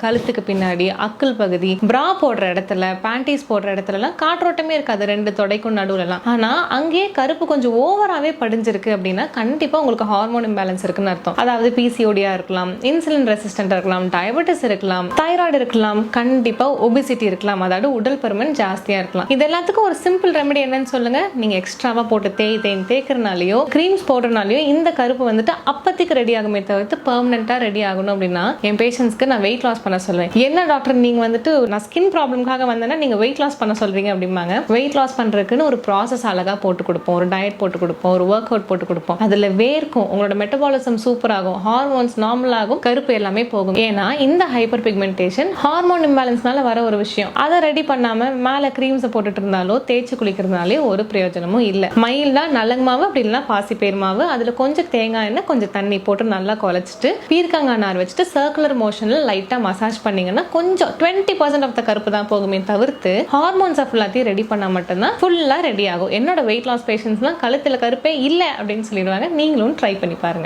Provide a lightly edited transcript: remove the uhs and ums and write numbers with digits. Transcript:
கழுத்துக்கு பின்னாடி, அக்குள் பகுதி, பிரா போடுற இடத்துல, பேண்டீஸ் போடுற இடத்துலலாம் காற்றோட்டமே இருக்காது 2 தொடைக்கும் நடுவுலலாம். ஆனா அங்கேயே கருப்பு கொஞ்சம் ஓவராகவே படிஞ்சிருக்கு அப்படின்னா கண்டிப்பாக உங்களுக்கு ஹார்மோன் இம்பேலன்ஸ் இருக்குன்னு அர்த்தம். அதாவது பிசிஓடியா இருக்கலாம், இன்சுலின் ரெசிஸ்டண்டா இருக்கலாம், டயபெட்டிஸ் இருக்கலாம், தைராய்டு இருக்கலாம், கண்டிப்பாக ஒபிசிட்டி இருக்கலாம், அதாவது உடல் பருமன் ஜாஸ்தியாக இருக்கலாம். இது எல்லாத்துக்கும் ஒரு சிம்பிள் ரெமெடி என்னன்னு சொல்லுங்க. நீங்கள் எக்ஸ்ட்ராவாக போட்டு தேய்க்கிறனாலையோ கிரீம்ஸ் போடுறனாலையோ இந்த கருப்பு வந்துட்டு அப்பத்திக்கு ரெடி ஆகுமே தவிர்த்து பெர்மனெண்ட்டாக ரெடி ஆகணும் அப்படின்னா என் பேஷண்ட்ஸ்க்கு நான் வெயிட் லாஸ் பண்ண சொல்லுவேன். என்ன டாக்டர் நீங்கள் வந்துட்டு நான் ஸ்கின் ப்ராப்ளம்காக வந்தேன்னா நீங்கள் வெயிட் லாஸ் பண்ண சொல்கிறீங்க அப்படிம்பாங்க. வெயிட் லாஸ் பண்ணுறதுக்குன்னு ஒரு ப்ராசஸ் அழகாக போட்டு கொடுப்போம், ஒரு டயட் போட்டு கொடுப்போம், ஒரு ஒர்க் அவுட் போட்டு கொடுப்போம். அதில் வேர்க்கும், உங்களோட மெட்டபாலிசம் சூப்பர் ஆகும், ஹார்மோன்ஸ் நார்மல் ஆகும், கருப்பு எல்லாமே போகும். ஏன்னா இந்த ஹைப்பர் பிக்மெண்டேஷன் ஹார்மோன் இம்பேலன்ஸ்னால வர ஒரு விஷயம். அதை ரெடி பண்ணாம மேலே கிரீம்ஸை போட்டுட்டு இருந்தாலோ தேய்ச்சி குளிக்கிறதுனாலே ஒரு பிரயோஜனமும் இல்லை. மயில்னா நலங்கு மாவு, அப்படி இல்லைன்னா பாசிப்பயிர் மாவு, அதில் கொஞ்சம் தேங்காய் எண்ணெய், கொஞ்சம் தண்ணி போட்டு நல்லா குழச்சிட்டு பீர்க்கங்காய் நார் வச்சுட்டு சர்க்குலர் மோஷனில் லைட்டாக மசாஜ் பண்ணீங்கன்னா கொஞ்சம் 20% ஆஃப் த கருப்பு தான் போகுமே தவிர்த்து ஹார்மோன்ஸ் ஃபுல்லாத்தையும் ரெடி பண்ணால் மட்டும்தான் ஃபுல்லாக ரெடி ஆகும். என்னோட வெயிட் லாஸ் பேஷண்ட்ஸ்லாம் கழுத்தில் கருப்பே இல்லை அப்படின்னு சொல்லிடுவாங்க. நீங்களும் ட்ரை பண்ணி பாருங்க.